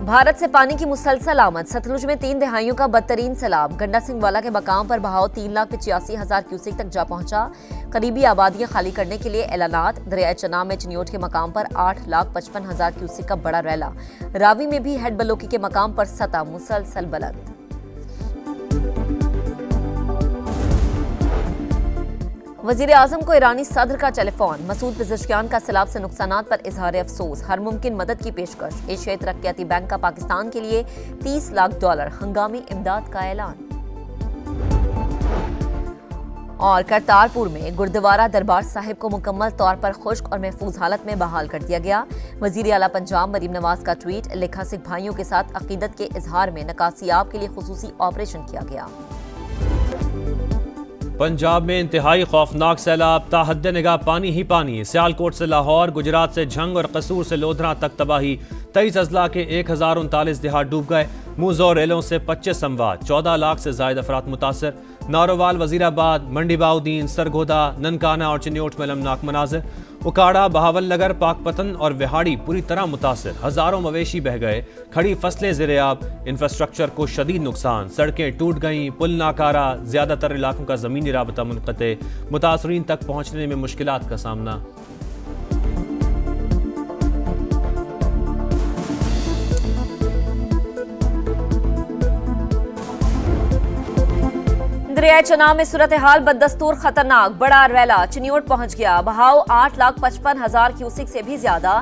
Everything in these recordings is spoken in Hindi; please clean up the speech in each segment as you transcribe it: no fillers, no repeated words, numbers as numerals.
भारत से पानी की मुसलसल आमद। सतलुज में 3 दहाइयों का बदतरीन सैलाब। गंडा सिंह वाला के मकाम पर बहाव 3,85,000 क्यूसेक तक जा पहुंचा। करीबी आबादियां खाली करने के लिए ऐलानात। दरियाए चनाब में चिन्योट के मकाम पर 8,55,000 क्यूसेक का बड़ा रैला। रावी में भी हेड बलोकी के मकाम पर सतह मुसलसल बुलंद। वजीर आजम को ईरानी सदर का टेलीफोन। मसूद पेज़ेश्कियान का सैलाब से नुकसानात पर इजहार अफसोस। हर मुमकिन मदद की पेशकश। एशियाई तरक्याती बैंक का पाकिस्तान के लिए $30 लाख हंगामी इमदाद का ऐलान। और करतारपुर में गुरुद्वारा दरबार साहिब को मुकम्मल तौर पर खुश्क और महफूज हालत में बहाल कर दिया गया। वजीर आला पंजाब मरीम नवाज का ट्वीट। लिखा, सिख भाइयों के साथ अकीदत के इजहार में नकासियाब के लिए खुसूसी ऑपरेशन किया गया। पंजाब में इंतहाई खौफनाक सैलाब। ताहद निगाह पानी ही पानी। सियालकोट से लाहौर, गुजरात से झंग और कसूर से लोधरा तक तबाही। 23 अजला के 1039 देहात डूब गए। मुज़ और रेलों से 25 अमवात। 14 लाख से ज्यादा अफराद मुतासर। नारोवाल, वजीराबाद, मंडी बाउद्दीन, सरगोदा, ननकाना और चिन्योट में अलमनाक मनाजिर। उकाड़ा, बहावल नगर, पाकपतन और विहाड़ी पूरी तरह मुतासर। हजारों मवेशी बह गए। खड़ी फसलें ज़ेरे-आब। इंफ्रास्ट्रक्चर को शदीद नुकसान। सड़कें टूट गईं। पुल नाकारा। ज्यादातर इलाकों का ज़मीनी राबता मुनक़ते। मुतासरीन तक पहुँचने में मुश्किलात का सामना। दरियाए चनाब में सूरत हाल बददस्तूर खतरनाक। बड़ा रैला चिन्योट पहुंच गया। बहाव 8,55,000 क्यूसेक से भी ज्यादा।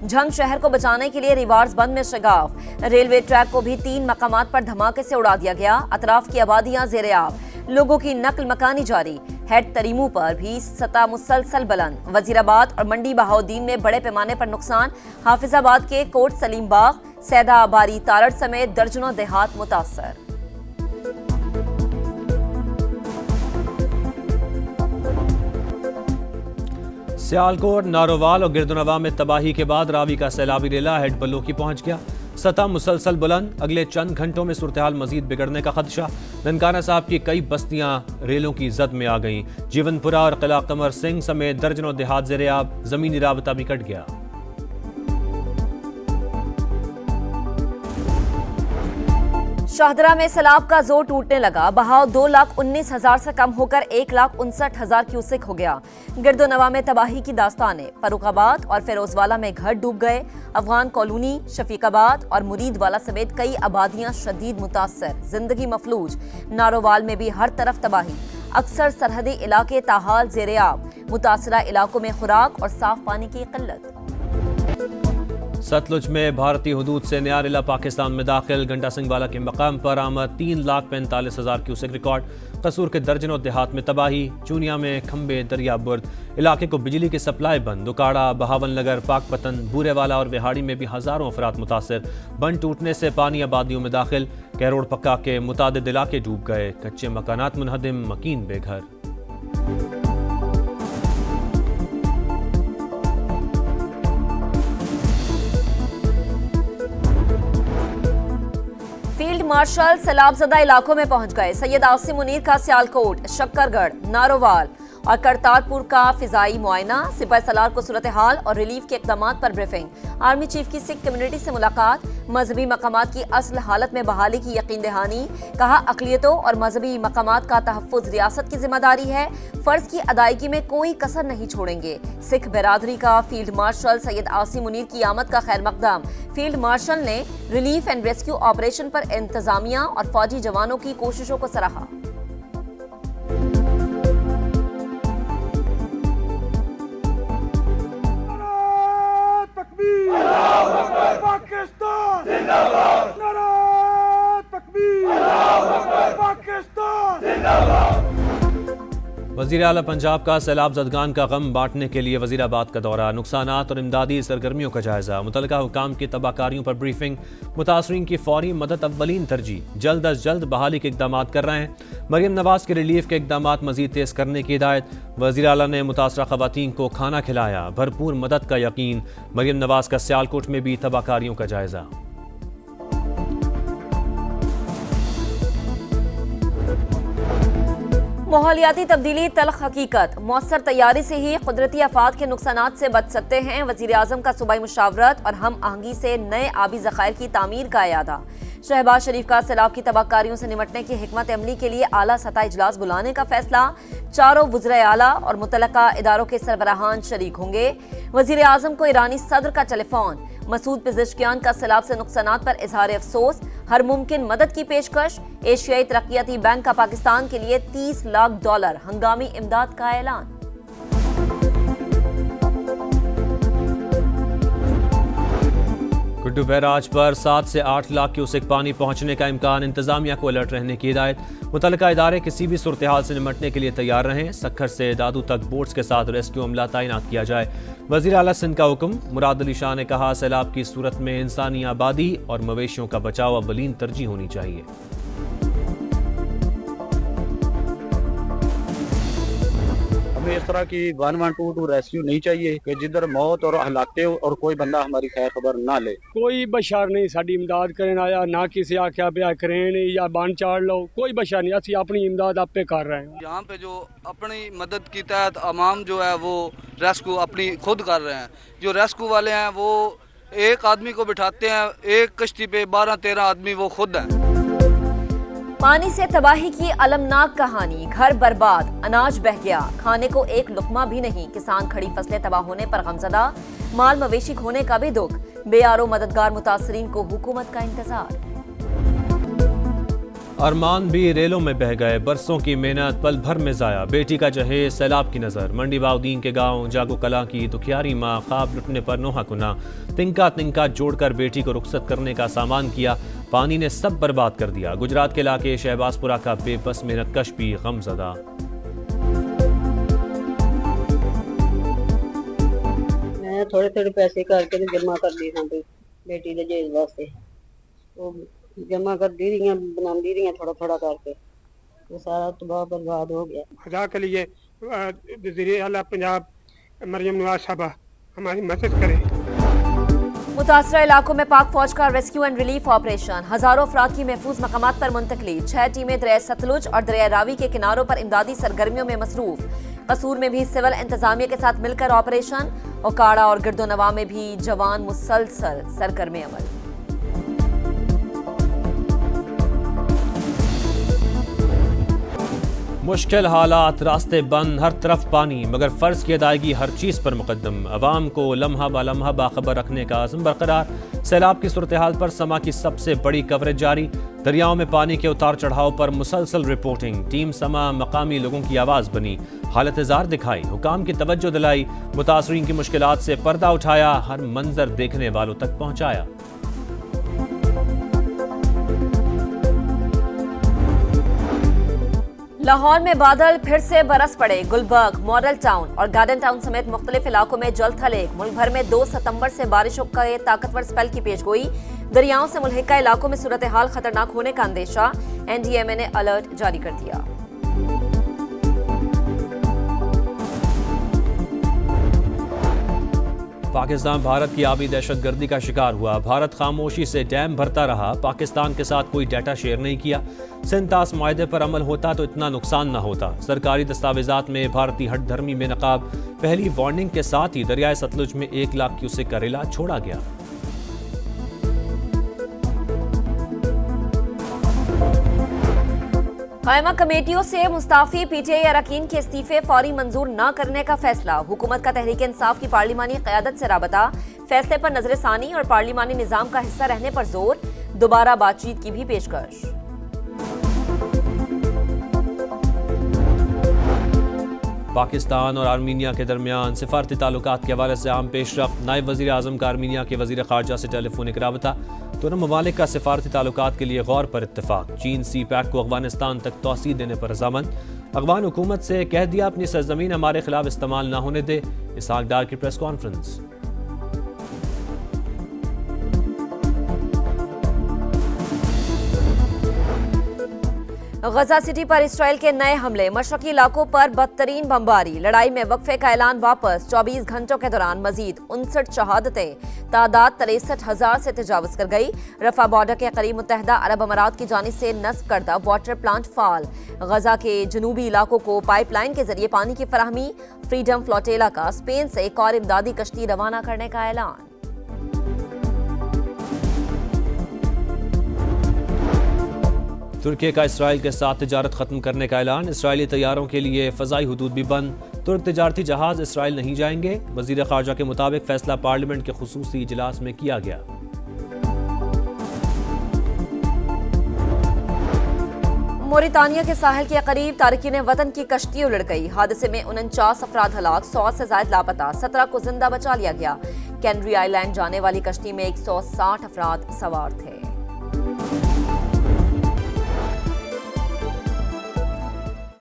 झंग शहर को बचाने के लिए रिवार्स बंद में शगाफ। रेलवे ट्रैक को भी 3 मकामात पर धमाके से उड़ा दिया गया। अतराफ की आबादियां ज़ेरे-आब। लोगों की नकल मकानी जारी। हेड तरीमू पर भी सतह मुसलसल बुलंद। वजीराबाद और मंडी बहाउद्दीन में बड़े पैमाने पर नुकसान। हाफिजाबाद के कोट सलीम बाग, सैदा बारी तारड़ समेत दर्जनों देहात मुतासर। सियालकोट, नारोवाल और गिरदुनवा में तबाही के बाद रावी का सैलाबी रेला हेड बलोकी पहुंच गया। सतह मुसलसल बुलंद। अगले चंद घंटों में सूरत हाल मजीद बिगड़ने का खदशा। ननकाना साहब की कई बस्तियां रेलों की जद में आ गईं। जीवनपुरा और किला कमर सिंह समेत दर्जनों देहात ज़ेरे-आब। जमीनी राबता भी कट गया। शाहदरा में सैलाब का जोर टूटने लगा। बहाव 2,19,000 से कम होकर 1,59,000 क्यूसेक हो गया। गिरदोनवा में तबाही की दास्तानें। फरुखाबाद और फिरोजवाला में घर डूब गए। अफगान कॉलोनी, शफीकाबाद और मुरीदवाला समेत कई आबादियां शदीद मुतासर। जिंदगी मफलूज। नारोवाल में भी हर तरफ तबाही। अक्सर सरहदी इलाके ताहाल ज़ेरे-आब। मुतासरा इलाकों में खुराक और साफ पानी की किल्लत। सतलुज में भारतीय हुदूद से नया रेला पाकिस्तान में दाखिल। गंडा सिंह वाला के मकाम पर आमद। 3,45,000 क्यूसेक रिकॉर्ड। कसूर के दर्जनों देहात में तबाही। चूनिया में खंबे दरिया बुर्द। इलाके को बिजली की सप्लाई बंद। उकाड़ा, बहावल नगर, पाकपतन, बूरेवाला और विहाड़ी में भी हजारों अफराद मुतासर। बंद टूटने से पानी आबादियों में दाखिल। कैरोड़ पक्का के मुतादिद इलाके डूब गए। कच्चे मकानात मुनहदिम, मकीन बेघर। फील्ड मार्शल सैलाबजदा इलाकों में पहुंच गए। सैयद आसिम मुनीर का सियालकोट, शक्करगढ़, नारोवाल और करतारपुर का फिजाई मुआयना। सिपाही सलार को सूरत हाल और रिलीफ के इकदाम पर ब्रीफिंग। आर्मी चीफ की सिख कम्युनिटी से मुलाकात। मजहबी मकामात की असल हालत में बहाली की यकीन दहानी। कहा, अकलियतों और मजहबी मकामात का तहफ़्फ़ुज़ रियासत की जिम्मेदारी है। फर्ज की अदायगी में कोई कसर नहीं छोड़ेंगे। सिख बिरादरी का फील्ड मार्शल सैयद आसिम मुनीर की आमद का खैर मकदम। फील्ड मार्शल ने रिलीफ एंड रेस्क्यू ऑपरेशन पर इंतजामिया और फौजी जवानों की कोशिशों को सराहा। पाकिस्तान जिंदाबाद। नारा तकबीर। पाकिस्तान जिंदाबाद। वज़ीर आला पंजाब का सैलाब ज़दगान का गम बांटने के लिए वज़ीराबाद का दौरा। नुकसानात और इमदादी सरगर्मियों का जायजा। मुतल्लिका हुकाम की तबाहकारियों पर ब्रीफिंग। मुतासरीन की फौरी मदद अव्वलीन तरजीह। जल्द अज जल्द बहाली के इकदाम कर रहे हैं। मरीम नवाज के रिलीफ के इकदाम मजीद तेज करने की हिदायत। वज़ीर आला ने मुतासरा ख़वातीन को खाना खिलाया। भरपूर मदद का यकीन। मरीम नवाज का सियालकोट में भी तबाहकारियों का जायजा। माहौलियाती तब्दीली तल्ख हकीकत, मौसर तैयारी से ही कुदरती आफात के नुकसानात से बच सकते हैं। वजीर आजम का सूबाई मुशावरत और हम आहंगी से नए आबी ज़खायर की तामीर का इरादा। शहबाज शरीफ का सैलाब की तबाहकारियों से निमटने की हिकमत अमली के लिए आला सतह इजलास बुलाने का फैसला। चारों वज़राए आला और मुतलका इदारों के सरबराहान शरीक होंगे। वजीर आजम को ईरानी सदर का टेलीफोन। मसूद पिज़ेश्कियान का सैलाब से नुकसानात पर इजहार अफसोस, हर मुमकिन मदद की पेशकश। एशियाई तरक्याती बैंक का पाकिस्तान के लिए $30 लाख हंगामी इमदाद का ऐलान। कुड्डू बैराज पर 7 से 8 लाख क्यूसेक पानी पहुंचने का इम्कान, इंतजामिया को अलर्ट रहने की हिदायत। मुतल्लिका इदारे किसी भी सूरत हाल से निमटने के लिए तैयार रहें। सक्खर से दादू तक बोट्स के साथ रेस्क्यू अमला तैनात किया जाए। वज़ीर आला सिंध का हुक्म। मुराद अली शाह ने कहा, सैलाब की सूरत में इंसानी आबादी और मवेशियों का बचाव अव्वलीन तरजीह होनी चाहिए। इस तरह की 112 रेस्क्यू नहीं चाहिए कि जिधर मौत और हलाकते और कोई बंदा हमारी खैर खबर ना ले। कोई बशर नहीं साड़ी इमदाद करने आया, ना किसी आख्या पे करें या बांध चाड़ लो, कोई बशर नहीं। असि अपनी इमदाद आप पे कर रहे हैं। यहाँ पे जो अपनी मदद की तहत अमाम जो है वो रेस्क्यू अपनी खुद कर रहे हैं। जो रेस्क्यू वाले हैं वो एक आदमी को बिठाते हैं, एक कश्ती पे 12-13 आदमी वो खुद हैं। पानी से तबाही की अलमनाक कहानी, घर बर्बाद, अनाज बह गया, खाने को एक लुकमा भी नहीं। किसान खड़ी फसलें तबाह होने पर गमजदा, माल मवेशी खोने का भी दुख। बेआरो मददगार मुतासरीन को हुकूमत का इंतजार। अरमान भी रेलों में बह गए, बरसों की मेहनत पल भर में जाया। बेटी का जहेज सैलाब की नजर। मंडी बाउद्दीन के गांव जागो कला की दुखियारी माँ ख्वाब लुटने पर नोहा कुना। तिनका तिनका जोड़कर बेटी को रुखसत करने का सामान किया, पानी ने सब बर्बाद कर दिया। गुजरात के इलाके शहबाजपुरा का बेबस मेहनत कश भी गमज़दा। मैं थोड़े थोड़े पैसे करके जमा कर दी बेटी के जहेज वास्ते, तो जमा कर दी रही बना दी रही थोड़ा थोड़ा करके, तो सारा तबाह बर्बाद हो गया। खुदा के लिए वज़ीर आला पंजाब मरियम नवाज साहबा हमारी मदद करें। मुतासरा इलाकों में पाक फौज का रेस्क्यू एंड रिलीफ ऑपरेशन। हजारों अफराद की महफूज मकामात पर मुंतकली। 6 टीमें दरिया सतलुज और दरिया रावी के किनारों पर इमदादी सरगर्मियों में मसरूफ। कसूर में भी सिविल इंतजामिया के साथ मिलकर ऑपरेशन। ओकाड़ा और गिरदोनवा में भी जवान मुसलसल सरगर्म अमल। मुश्किल हालात, रास्ते बंद, हर तरफ पानी, मगर फ़र्ज की अदायगी हर चीज़ पर मुकद्दम। अवाम को लम्हा ब लम्हा बाखबर रखने का आज़म बरकरार। सैलाब की सूरत हाल पर समा की सबसे बड़ी कवरेज जारी। दरियाओं में पानी के उतार चढ़ाव पर मुसलसल रिपोर्टिंग। टीम समा मकामी लोगों की आवाज़ बनी, हालत जार दिखाई, हुकाम की तवज्जो दिलाई, मुतासरीन की मुश्किलात से पर्दा उठाया, हर मंजर देखने वालों तक पहुँचाया। लाहौर में बादल फिर से बरस पड़े। गुलबर्ग, मॉडल टाउन और गार्डन टाउन समेत मुख्तलिफ इलाकों में जल थले। मुल्क भर में 2 सितंबर से बारिशों का ताकतवर स्पेल की पेशगोई। दरियाओं से मुल्हिका इलाकों में सूरत हाल खतरनाक होने का अंदेशा। NDMA ने अलर्ट जारी कर दिया। पाकिस्तान भारत की आबी दहशतगर्दी का शिकार हुआ। भारत खामोशी से डैम भरता रहा, पाकिस्तान के साथ कोई डाटा शेयर नहीं किया। सिंतास मुआहदे पर अमल होता तो इतना नुकसान न होता। सरकारी दस्तावेजात में भारतीय हट धर्मी में नकाब। पहली वार्निंग के साथ ही दरियाए सतलुज में 1 लाख क्यूसेक का रेला छोड़ा गया। कायमा कमेटियों से मुस्ताफी PTI अरकान के इस्तीफे फौरी मंजूर न करने का फैसला। हुकूमत का तहरीक इंसाफ की पार्लिमानी क़यादत से राबता। फैसले पर नजरसानी और पार्लिमानी निज़ाम का हिस्सा रहने पर जोर। दोबारा बातचीत की भी पेशकश। पाकिस्तान और आर्मीनिया के दरमियान सिफारती ताल्लुकात के हवाले से अहम पेशरफ्त। नायब वज़ीर आज़म का आर्मीनिया के वज़ीर ख़ारजा से टेलीफोनिक राबता। दोनों ममालिक का सिफारती ताल्लुकात के लिए गौर पर इत्तेफाक। चीन CPAC को अफगानिस्तान तक तोसी देने पर रज़ामंद। अफगान हुकूमत से कह दिया अपनी सरजमीन हमारे खिलाफ इस्तेमाल न होने दे। इसहाक डार की प्रेस कॉन्फ्रेंस। गजा सिटी पर इसराइल के नए हमले, मशरकी इलाकों पर बदतरीन बमबारी, लड़ाई में वक्फे का ऐलान वापस, 24 घंटों के दौरान मजीद 59 शहादतें, तादाद 63,000 से तजावज कर गई। रफा बॉर्डर के करीब मुत्तहदा अरब अमारात की जानिब से नस्ब करदा वाटर प्लांट फाल, गजा के जनूबी इलाकों को पाइपलाइन के जरिए पानी की फराहमी, फ्रीडम फ्लोटेला का स्पेन से एक और इमदादी कश्ती रवाना करने का ऐलान। तुर्की का इसराइल के साथ तिजारत खत्म करने का ऐलान, इसराइली तैयारों के लिए फ़ज़ाई हुदूद भी बंद, तुर्क तिजारती जहाज इसराइल नहीं जाएंगे। वज़ीर ख़ारजा के मुताबिक फैसला पार्लियामेंट के खुसूसी इजलास में किया गया। मोरितानिया के साहिल के करीब तारकीन वतन की कश्ती उलट गई, हादसे में 49 अफराद हलाक, 100 से ज्यादा लापता, 17 को जिंदा बचा लिया गया। कैनरी आइलैंड जाने वाली कश्ती में 160 अफराद सवार थे।